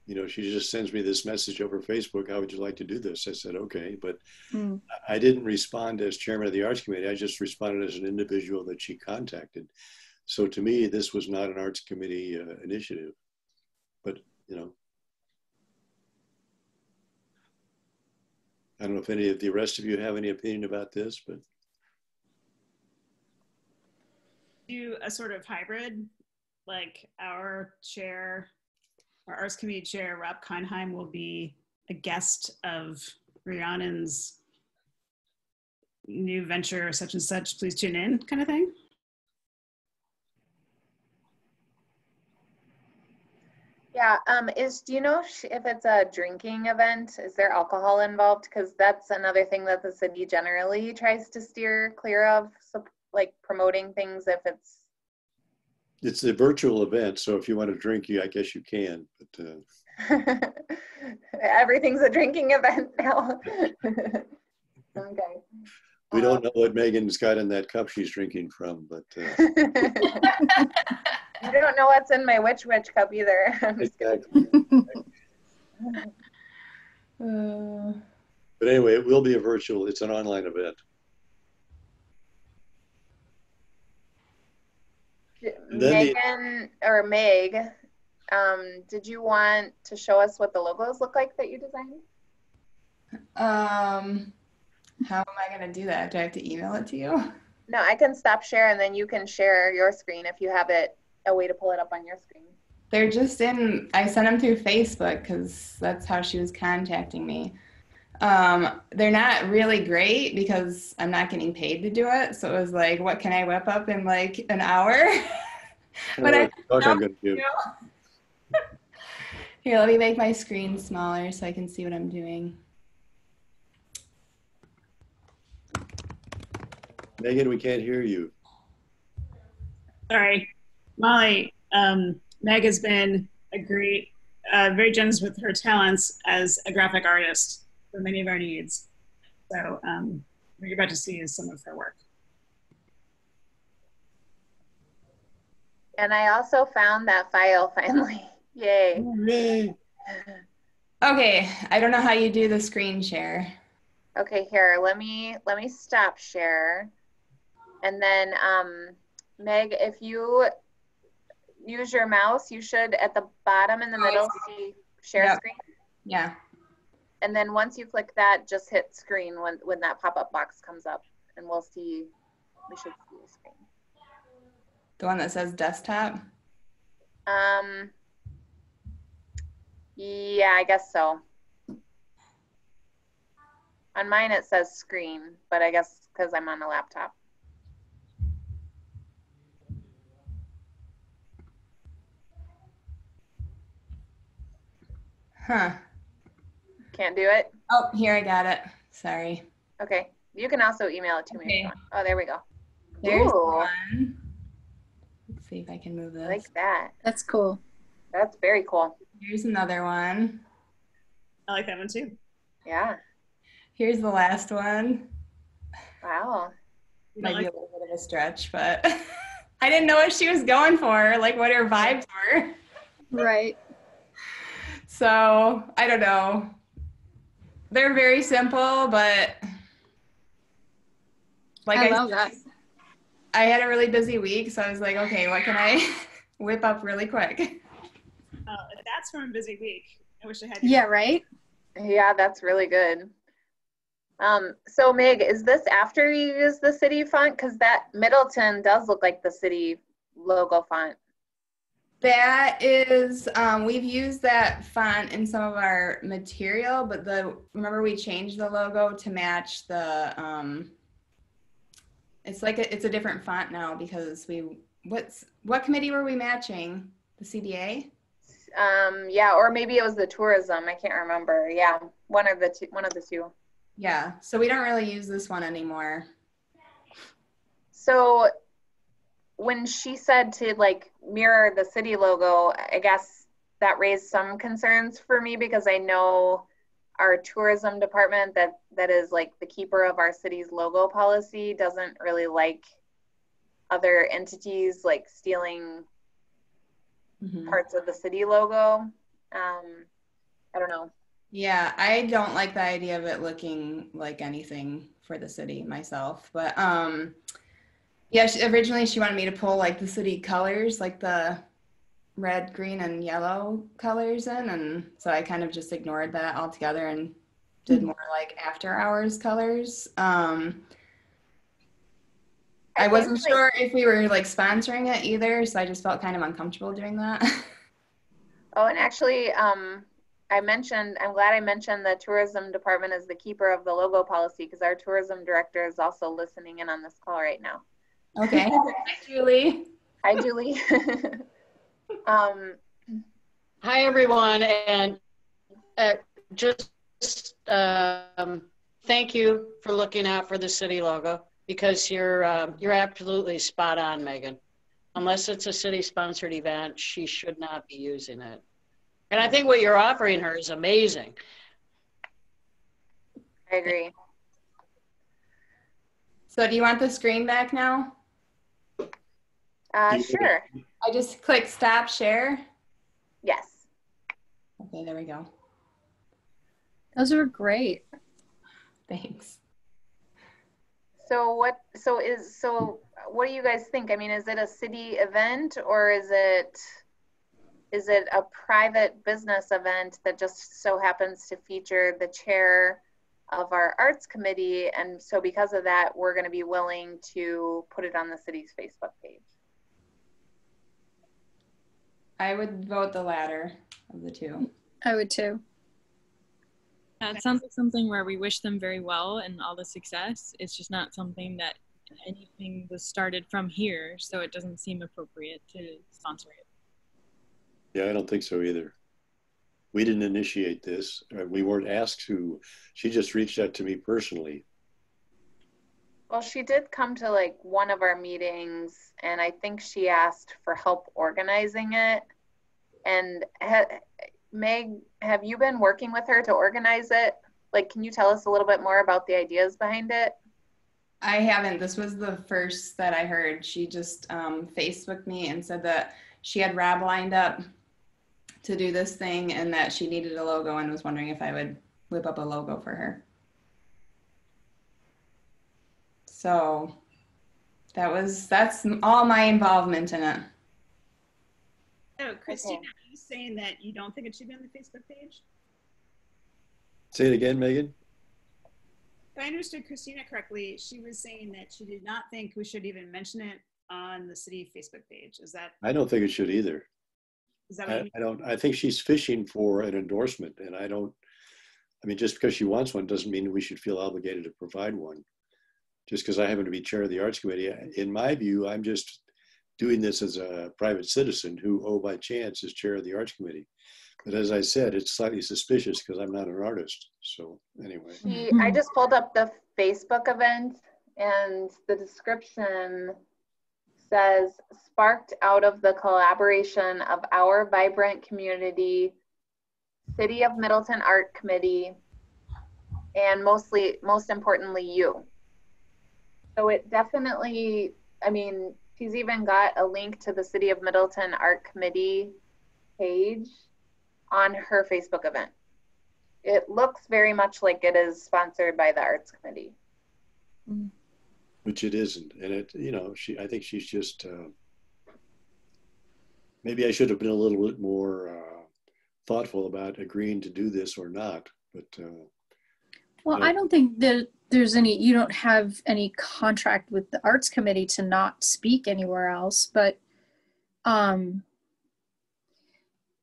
You know, she just sends me this message over Facebook, how would you like to do this? I said, okay, but I didn't respond as chairman of the Arts Committee. I just responded as an individual that she contacted. So to me, this was not an Arts Committee initiative, but you know, I don't know if any of the rest of you have any opinion about this, but. Do a sort of hybrid, like our Arts Committee Chair, Rob Konheim, will be a guest of Rhiannon's new venture, such and such, please tune in kind of thing? Yeah, do you know if it's a drinking event? Is there alcohol involved? Because that's another thing that the city generally tries to steer clear of, so, like promoting things if it's... It's a virtual event, so if you want to drink, I guess you can. But everything's a drinking event now. Okay. We don't know what Megan's got in that cup she's drinking from, but. You don't know what's in my witch cup either. I'm just exactly. But anyway, it will be it's an online event. Megan or Meg, did you want to show us what the logos look like that you designed? How am I going to do that? Do I have to email it to you? No, I can stop share and then you can share your screen if you have a way to pull it up on your screen. They're just I sent them through Facebook because that's how she was contacting me. They're not really great because I'm not getting paid to do it. So it was like, what can I whip up in like an hour? But I'm gonna do. Here, let me make my screen smaller so I can see what I'm doing. Megan, we can't hear you. Sorry, Molly. Meg has been very generous with her talents as a graphic artist for many of our needs. So what you're about to see is some of her work. And I also found that file finally. Yay. Yay. Okay, I don't know how you do the screen share. Okay, here, let me stop share. And then Meg, if you use your mouse, you should at the bottom in the middle see share screen. Yeah. And then once you click that, just hit screen when that pop-up box comes up and we should see the screen. The one that says desktop? Yeah, I guess so. On mine it says screen, but I guess because I'm on a laptop. Huh. Can't do it? Oh, here, I got it. Sorry. Okay. You can also email it to me if you want. Oh, there we go. There's one. Let's see if I can move this. I like that. That's cool. That's very cool. Here's another one. I like that one too. Yeah. Here's the last one. Wow. Might be a little bit of a stretch, but I didn't know what she was going for, like what her vibes were. Right. So, I don't know. They're very simple, but like I love that. I had a really busy week, so I was like, okay, what can I whip up really quick? That's from a busy week. I wish I had. Yeah, right? Yeah, that's really good. So Meg, is this after you use the city font? Because that Middleton does look like the city logo font? That is, we've used that font in some of our material, but remember we changed the logo to match the, it's like it's a different font now because what committee were we matching? The CDA? Yeah, or maybe it was the tourism. I can't remember. Yeah, one of the two. Yeah, so we don't really use this one anymore. So when she said to like mirror the city logo, I guess that raised some concerns for me because I know our tourism department that is like the keeper of our city's logo policy doesn't really like other entities like stealing parts of the city logo. I don't know. Yeah, I don't like the idea of it looking like anything for the city myself, but yeah, originally she wanted me to pull like the city colors, like the red, green, and yellow colors in, and so I kind of just ignored that altogether and did more like after hours colors. I wasn't sure if we were like sponsoring it either, so I just felt kind of uncomfortable doing that. Oh, and actually, I'm glad I mentioned the tourism department is the keeper of the logo policy because our tourism director is also listening in on this call right now. Okay. Hi, Julie. Hi, Julie. Hi, everyone, and just thank you for looking out for the city logo because you're absolutely spot on, Megan. Unless it's a city-sponsored event, she should not be using it. And I think what you're offering her is amazing. I agree. So do you want the screen back now? Sure. I just click stop share. Yes. Okay, there we go. Those are great. Thanks. So what do you guys think? I mean, is it a city event or is it a private business event that just so happens to feature the chair of our arts committee? And so because of that, we're going to be willing to put it on the city's Facebook page. I would vote the latter of the two. I would too. It sounds like something where we wish them very well and all the success. It's just not something that anything was started from here, so it doesn't seem appropriate to sponsor it. Yeah, I don't think so either. We didn't initiate this. We weren't asked to. She just reached out to me personally. Well, she did come to like one of our meetings and I think she asked for help organizing it. And Meg, have you been working with her to organize it? Like, can you tell us a little bit more about the ideas behind it? I haven't. This was the first that I heard. She just Facebooked me and said that she had Rob lined up to do this thing and that she needed a logo and was wondering if I would whip up a logo for her. So that's all my involvement in it. So Christina, are you saying that you don't think it should be on the Facebook page? Say it again, Megan. If I understood Christina correctly, she was saying that she did not think we should even mention it on the city Facebook page. Is that? I don't think it should either. Is that what you mean? I don't. I think she's fishing for an endorsement, and I don't. I mean, just because she wants one doesn't mean we should feel obligated to provide one. Just because I happen to be chair of the arts committee, in my view, I'm just doing this as a private citizen who, oh, by chance, is chair of the arts committee. But as I said, it's slightly suspicious because I'm not an artist. So anyway. I just pulled up the Facebook event and the description says, sparked out of the collaboration of our vibrant community, City of Middleton Art Committee, and most importantly, you. So it definitely, I mean, she's even got a link to the City of Middleton Art Committee page on her Facebook event. It looks very much like it is sponsored by the Arts Committee. Which it isn't. And it, you know, I think she's just, maybe I should have been a little bit more thoughtful about agreeing to do this or not. But well, I don't think that there's you don't have any contract with the Arts Committee to not speak anywhere else, but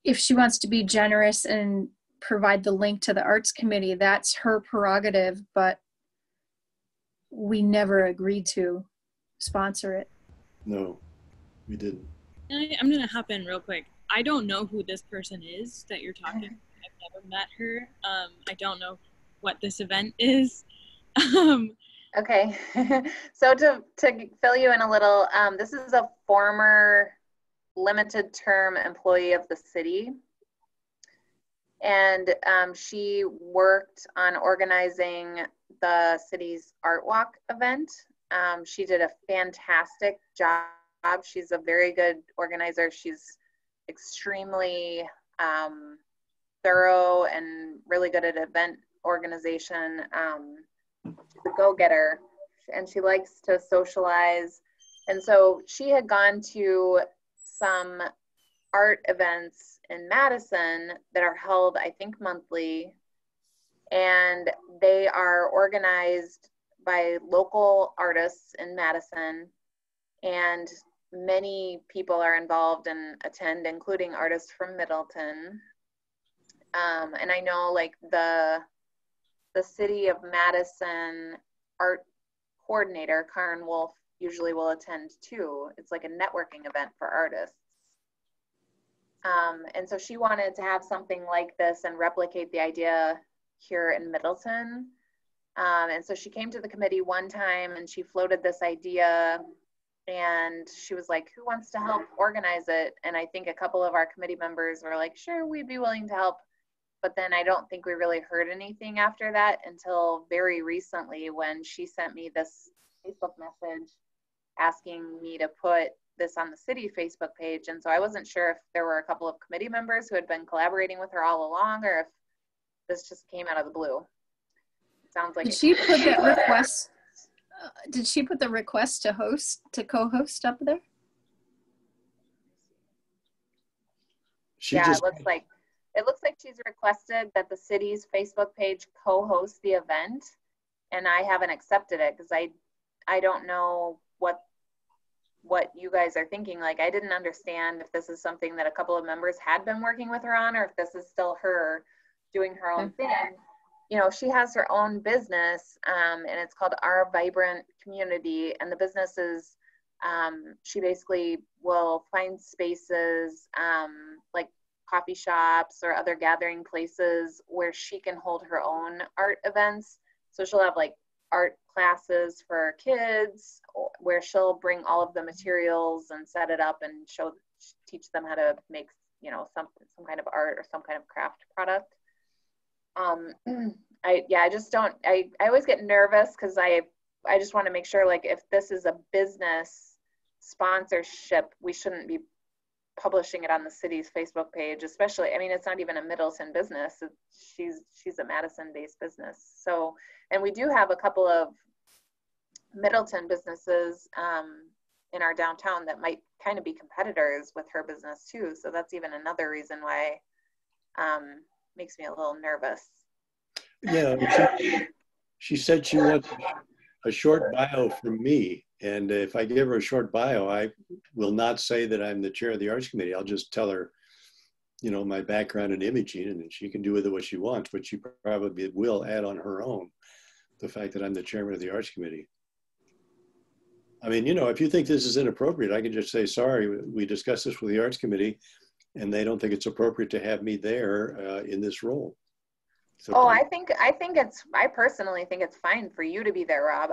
If she wants to be generous and provide the link to the arts committee, that's her prerogative, but we never agreed to sponsor it. No, we didn't. I'm going to hop in real quick. I don't know who this person is that you're talking. I've never met her. I don't know what this event is. Okay, so to fill you in a little, this is a former limited term employee of the city. And she worked on organizing the city's Art Walk event. She did a fantastic job. She's a very good organizer. She's extremely thorough and really good at event organization. She's a go-getter, and she likes to socialize. And so she had gone to some art events in Madison that are held, I think, monthly, and they are organized by local artists in Madison, and many people are involved and attend, including artists from Middleton. And I know like the City of Madison art coordinator, Karen Wolf, usually will attend too. It's like a networking event for artists. And so she wanted to have something like this and replicate the idea here in Middleton. And so she came to the committee one time and she floated this idea, and she was like, who wants to help organize it? And I think a couple of our committee members were like, sure, we'd be willing to help. But then I don't think we really heard anything after that until very recently, when she sent me this Facebook message asking me to put this on the city Facebook page. And so I wasn't sure if there were a couple of committee members who had been collaborating with her all along, or if this just came out of the blue. It sounds like Did she put that request? Did she put the request to co-host up there? Yeah, it looks like she's requested that the city's Facebook page co-host the event, and I haven't accepted it because I don't know what you guys are thinking. Like, I didn't understand if this is something that a couple of members had been working with her on, or if this is still her doing her own thing. You know, she has her own business, and it's called Our Vibrant Community, and the business is, she basically will find spaces like coffee shops or other gathering places where she can hold her own art events. So she'll have like art classes for kids where she'll bring all of the materials and set it up and teach them how to make, you know, some kind of art or some kind of craft product. I always get nervous because I just want to make sure, like, if this is a business sponsorship, we shouldn't be publishing it on the city's Facebook page, especially, I mean, it's not even a Middleton business. She's a Madison-based business. So, and we do have a couple of Middleton businesses in our downtown that might kind of be competitors with her business too. So that's even another reason why makes me a little nervous. Yeah, she said she wants a short bio from me. And if I give her a short bio, I will not say that I'm the chair of the Arts Committee. I'll just tell her, you know, my background in imaging, and then she can do with it what she wants, but she probably will add on her own the fact that I'm the chairman of the Arts Committee. I mean, you know, if you think this is inappropriate, I can just say, sorry, we discussed this with the Arts Committee and they don't think it's appropriate to have me there in this role. So, I personally think it's fine for you to be there, Rob.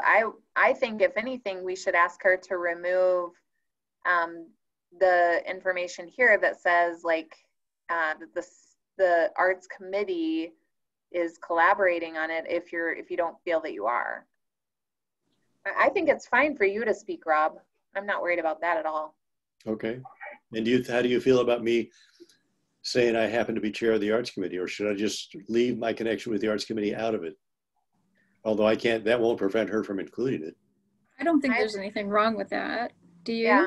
I think if anything, we should ask her to remove the information here that says like the Arts Committee is collaborating on it if you don't feel that you are. I think it's fine for you to speak, Rob. I'm not worried about that at all. Okay. And how do you feel about me saying I happen to be chair of the Arts Committee, or should I just leave my connection with the Arts Committee out of it? Although that won't prevent her from including it. I don't think there's anything wrong with that. Do you? Yeah.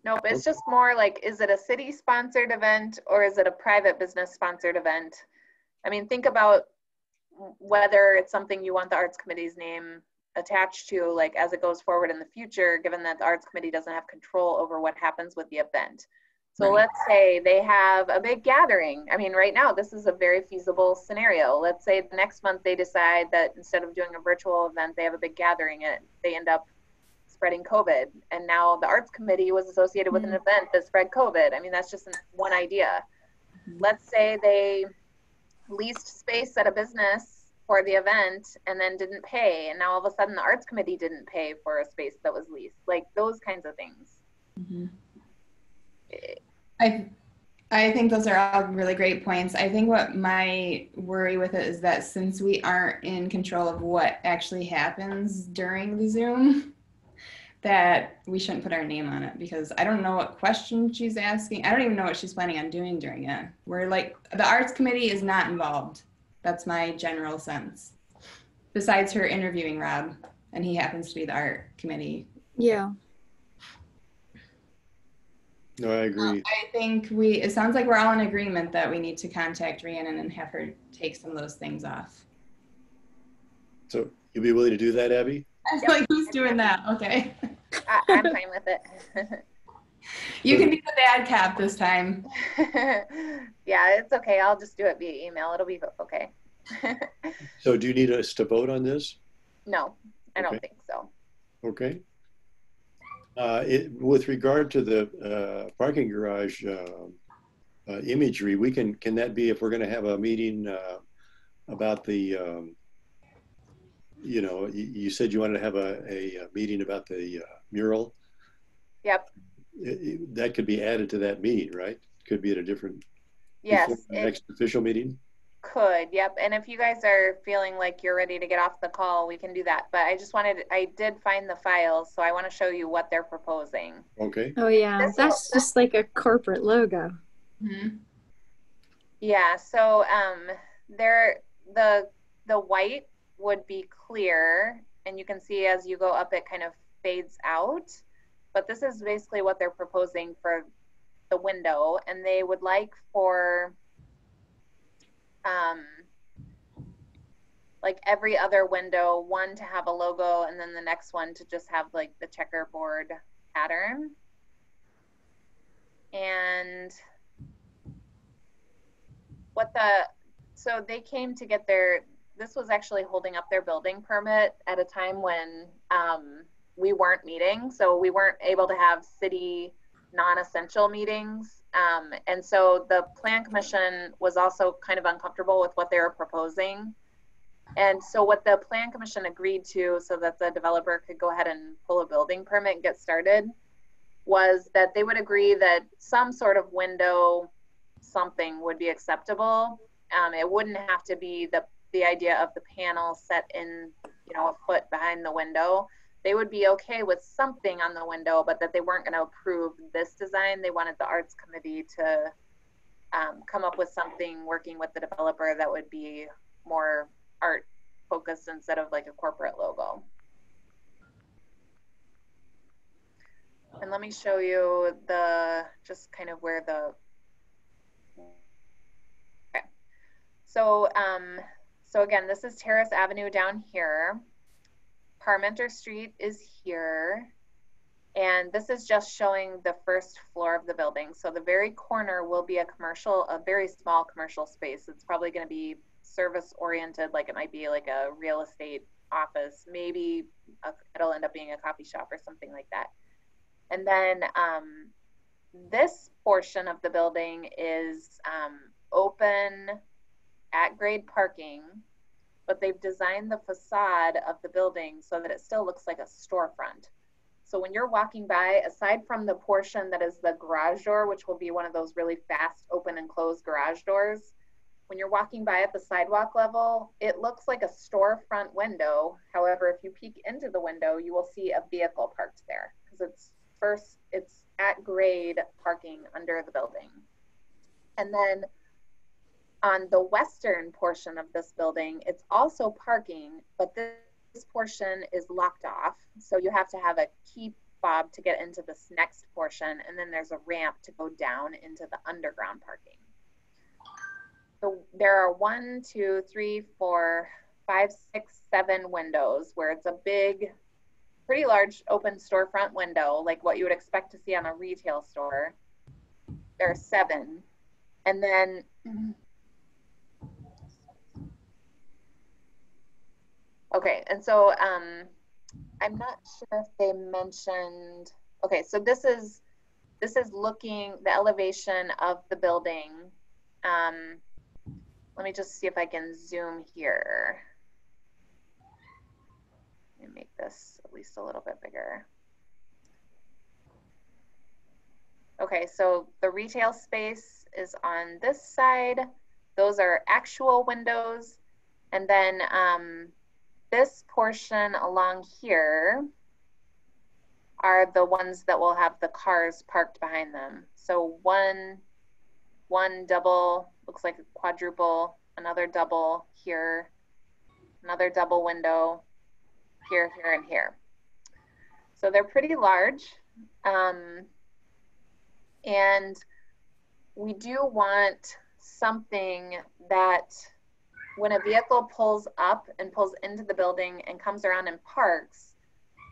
Nope, it's just more like, is it a city-sponsored event or is it a private business-sponsored event? I mean, think about whether it's something you want the Arts Committee's name attached to, like, as it goes forward in the future, given that the Arts Committee doesn't have control over what happens with the event. So Right. let's say they have a big gathering. I mean, right now, this is a very feasible scenario. Let's say the next month they decide that instead of doing a virtual event, they have a big gathering and they end up spreading COVID. And now the Arts Committee was associated with an event that spread COVID. I mean, that's just one idea. Let's say they leased space at a business for the event and then didn't pay. And now all of a sudden the Arts Committee didn't pay for a space that was leased. Like those kinds of things. Mm-hmm. I think those are all really great points. I think what my worry with it is that since we aren't in control of what actually happens during the Zoom, that we shouldn't put our name on it, because I don't know what question she's asking. I don't even know what she's planning on doing during it. We're like, the Arts Committee is not involved. That's my general sense. Besides her interviewing Rob, and he happens to be the Art Committee. Yeah. No, I agree. I think it sounds like we're all in agreement that we need to contact Rhiannon and have her take some of those things off. So you'll be willing to do that, Abby? I feel like who's doing that? Okay. I'm fine with it. You can be the bad cop this time. Yeah, it's okay. I'll just do it via email. It'll be okay. So do you need us to vote on this? No, I don't Okay. think so. Okay. With regard to the parking garage imagery, can that be, if we're going to have a meeting about the, you said you wanted to have a meeting about the mural? Yep. That could be added to that meeting, right? Could be at a different, Yes, before the it next official meeting? could. Yep. And if you guys are feeling like you're ready to get off the call, we can do that. But I did find the files, so I want to show you what they're proposing. Okay. Oh yeah, that's just like a corporate logo. Mm-hmm. Yeah, so the white would be clear, and you can see as you go up it kind of fades out. But this is basically what they're proposing for the window, and they would like for like every other window, one to have a logo and then the next one to just have like the checkerboard pattern. And so they came to get this was actually holding up their building permit at a time when we weren't meeting. So we weren't able to have city non-essential meetings. And so the Plan Commission was also kind of uncomfortable with what they were proposing. And so what the Plan Commission agreed to, so that the developer could go ahead and pull a building permit and get started, was that they would agree that some sort of window something would be acceptable. It wouldn't have to be the idea of the panel set in, a foot behind the window. They would be okay with something on the window, but that they weren't going to approve this design. They wanted the Arts Committee to come up with something working with the developer that would be more art focused instead of like a corporate logo. And let me show you just kind of where okay. So again, this is Terrace Avenue down here. Parmenter Street is here. And this is just showing the first floor of the building. So the very corner will be a very small commercial space. It's probably going to be service oriented, like it might be like a real estate office. Maybe it'll end up being a coffee shop or something like that. And then this portion of the building is open at grade parking, but they've designed the facade of the building so that it still looks like a storefront. So when you're walking by, aside from the portion that is the garage door, which will be one of those really fast open and close garage doors, when you're walking by at the sidewalk level, it looks like a storefront window. However, if you peek into the window, you will see a vehicle parked there because it's at grade parking under the building. And then on the western portion of this building, it's also parking, but this portion is locked off. So you have to have a key fob to get into this next portion. And then there's a ramp to go down into the underground parking. So there are 1, 2, 3, 4, 5, 6, 7 windows where it's a big, pretty large open storefront window, like what you would expect to see on a retail store. There are 7. And then okay, and so I'm not sure if they mentioned, okay, so this is looking the elevation of the building. Let me just see if I can zoom here. Let me make this at least a little bit bigger. Okay, so the retail space is on this side. Those are actual windows. And then this portion along here are the ones that will have the cars parked behind them. So one double, looks like a quadruple, another double here, another double window here, here, and here. So they're pretty large. And we do want something that when a vehicle pulls up and pulls into the building and comes around and parks,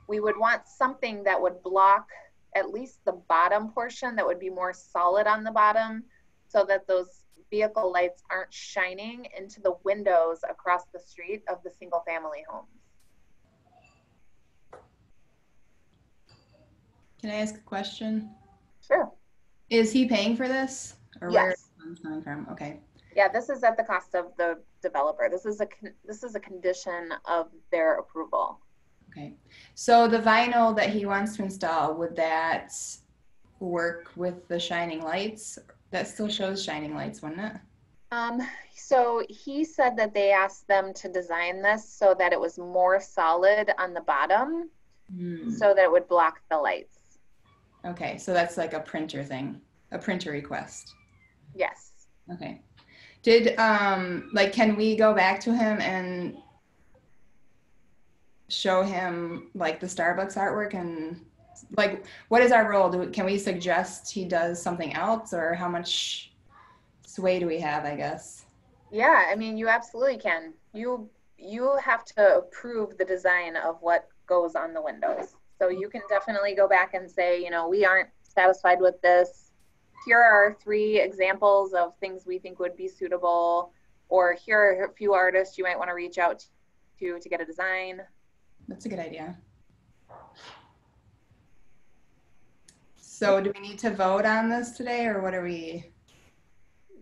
we would want something that would block at least the bottom portion, that would be more solid on the bottom, so that those vehicle lights aren't shining into the windows across the street of the single family homes. Can I ask a question? Sure. Is he paying for this? Or where Yes. is the funds coming from? Okay. Yeah, this is at the cost of the developer. This is a condition of their approval. Okay. So the vinyl that he wants to install, would that work with the shining lights? That still shows shining lights, wouldn't it? So he said that they asked them to design this so that it was more solid on the bottom, so that it would block the lights. Okay, so that's like a printer thing, a printer request. Yes. Okay. Did, like, can we go back to him and show him like the Starbucks artwork, and like, what is our role? Can we suggest he does something else, or how much sway do we have, I guess? Yeah, I mean, you absolutely can. You have to approve the design of what goes on the windows. So you can definitely go back and say, you know, we aren't satisfied with this. Here are 3 examples of things we think would be suitable, or here are a few artists you might want to reach out to get a design. That's a good idea. So do we need to vote on this today, or what are we?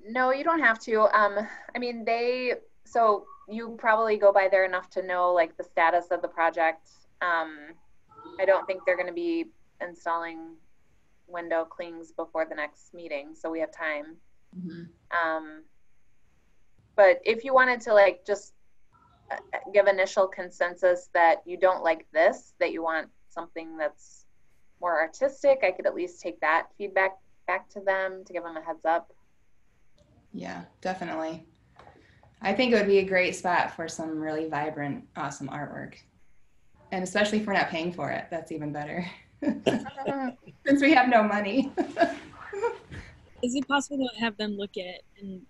No, you don't have to. I mean, so you probably go by there enough to know like the status of the project. I don't think they're going to be installing window clings before the next meeting, so we have time. But if you wanted to like just give initial consensus that you don't like this, that you want something that's more artistic, I could at least take that feedback back to them to give them a heads up. Yeah, definitely. I think it would be a great spot for some really vibrant, awesome artwork. And especially if we're not paying for it, that's even better. Since we have no money. Is it possible to have them look at, and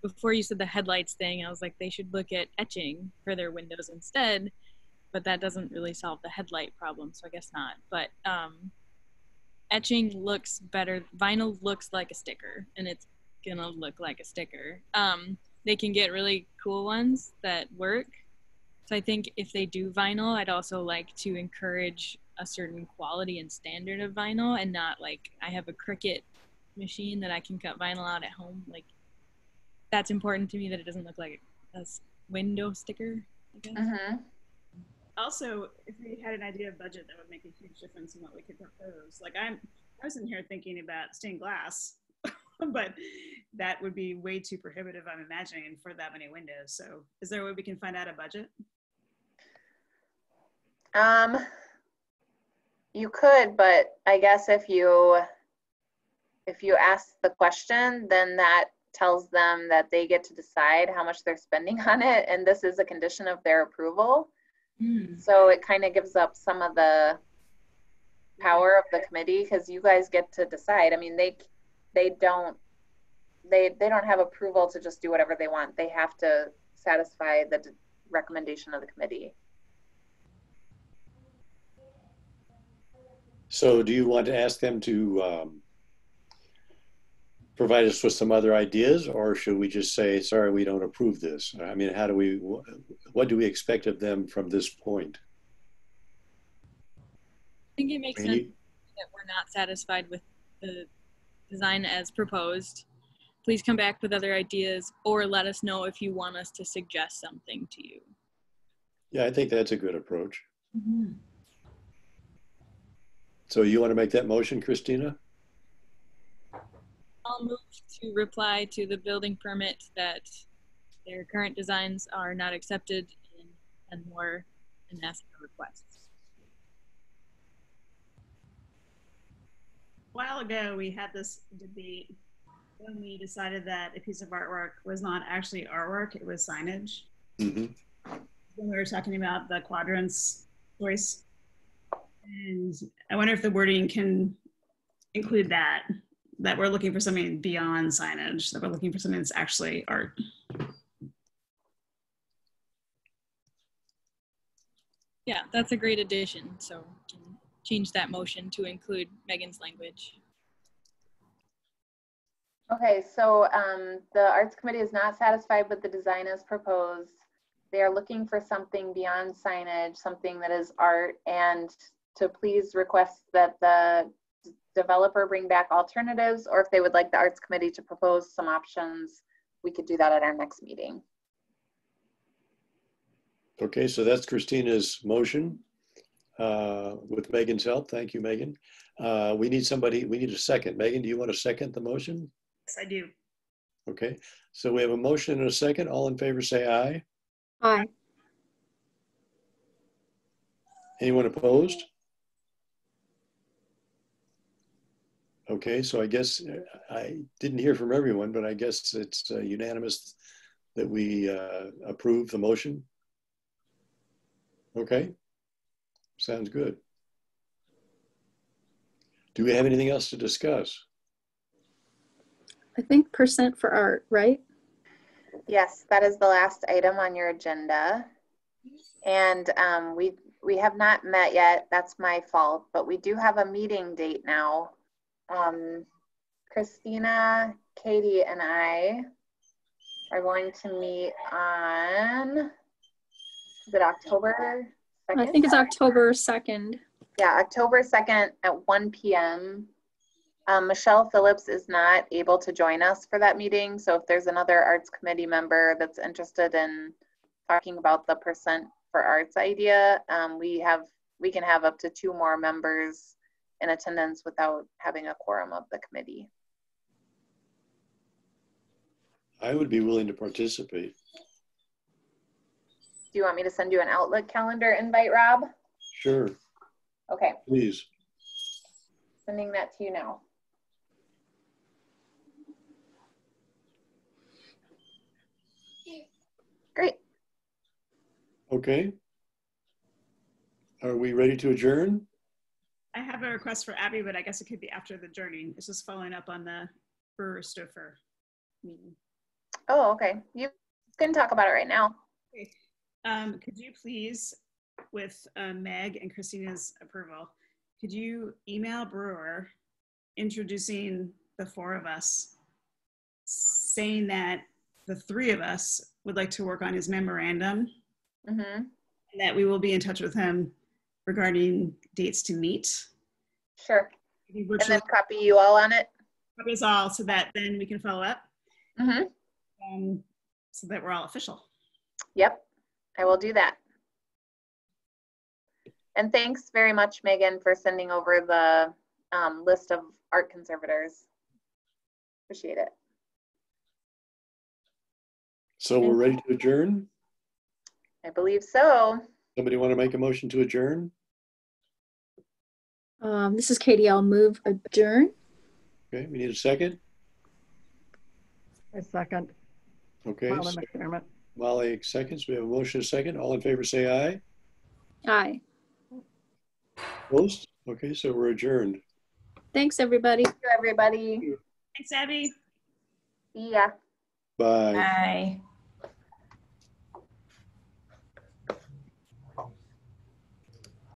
before you said the headlights thing, I was like, they should look at etching for their windows instead, but that doesn't really solve the headlight problem, so I guess not. But etching looks better. Vinyl looks like a sticker, and it's gonna look like a sticker. They can get really cool ones that work. So I think if they do vinyl, I'd also like to encourage a certain quality and standard of vinyl, and not like I have a Cricut machine that I can cut vinyl out at home. Like, that's important to me, that it doesn't look like a window sticker, I guess. Also, if we had an idea of budget, that would make a huge difference in what we could propose. Like I was in here thinking about stained glass, but that would be way too prohibitive, I'm imagining, for that many windows. So is there a way we can find out a budget? You could, but I guess if you ask the question, then that tells them that they get to decide how much they're spending on it, and this is a condition of their approval. So it kind of gives up some of the power of the committee, because you guys get to decide. I mean, they don't have approval to just do whatever they want. They have to satisfy recommendation of the committee. So do you want to ask them to provide us with some other ideas, or should we just say, sorry, we don't approve this? I mean, how do we, what do we expect of them from this point? I think it makes sense that we're not satisfied with the design as proposed. Please come back with other ideas, or let us know if you want us to suggest something to you. Yeah, I think that's a good approach. Mm-hmm. So you want to make that motion, Christina? I'll move to reply to the building permit that their current designs are not accepted and more, and ask for requests. A while ago, we had this debate when we decided that a piece of artwork was not actually artwork, it was signage. Mm-hmm. When we were talking about the quadrants choice. And I wonder if the wording can include that we're looking for something beyond signage, that we're looking for something that's actually art. Yeah, that's a great addition. So we can change that motion to include Megan's language. Okay, so the Arts Committee is not satisfied with the design as proposed. They are looking for something beyond signage, something that is art, and to please request that the developer bring back alternatives, or if they would like the Arts Committee to propose some options, we could do that at our next meeting. Okay, so that's Christina's motion with Megan's help. Thank you, Megan. We need a second. Megan, do you want to second the motion? Yes, I do. Okay, so we have a motion and a second. All in favor say aye. Aye. Anyone opposed? Okay, so I guess I didn't hear from everyone, but I guess it's unanimous that we approve the motion. Okay, sounds good. Do we have anything else to discuss? I think percent for art, right? Yes, that is the last item on your agenda. And we have not met yet. That's my fault, but we do have a meeting date now. Christina, Katie, and I are going to meet on, is it October 2nd? I think it's October 2nd. Yeah, October 2nd at 1 p.m. Michelle Phillips is not able to join us for that meeting. So if there's another Arts Committee member that's interested in talking about the percent for arts idea, we can have up to 2 more members in attendance without having a quorum of the committee. I would be willing to participate. Do you want me to send you an Outlook calendar invite, Rob? Sure. Okay. Please. Sending that to you now. Great. Okay. Are we ready to adjourn? I have a request for Abby, but I guess it could be after the journey. It's just following up on the Brewer-Stouffer meeting. Oh, okay. You can talk about it right now. Okay. Could you please, with Meg and Christina's approval, could you email Brewer introducing the 4 of us, saying that the 3 of us would like to work on his memorandum, and that we will be in touch with him regarding dates to meet. Sure. And then copy you all on it? Copy us all so that then we can follow up. So that we're all official. Yep, I will do that. And thanks very much, Megan, for sending over the list of art conservators. Appreciate it. So we're ready to adjourn? I believe so. Somebody want to make a motion to adjourn? This is Katie. I'll move adjourn. Okay, we need a second. A second. Okay. Molly McDermott. Molly seconds. We have a motion, a second. All in favor say aye. Aye. Opposed? Okay, so we're adjourned. Thanks, everybody. Thank you, everybody. Thanks, Abby. See ya. Bye. Bye.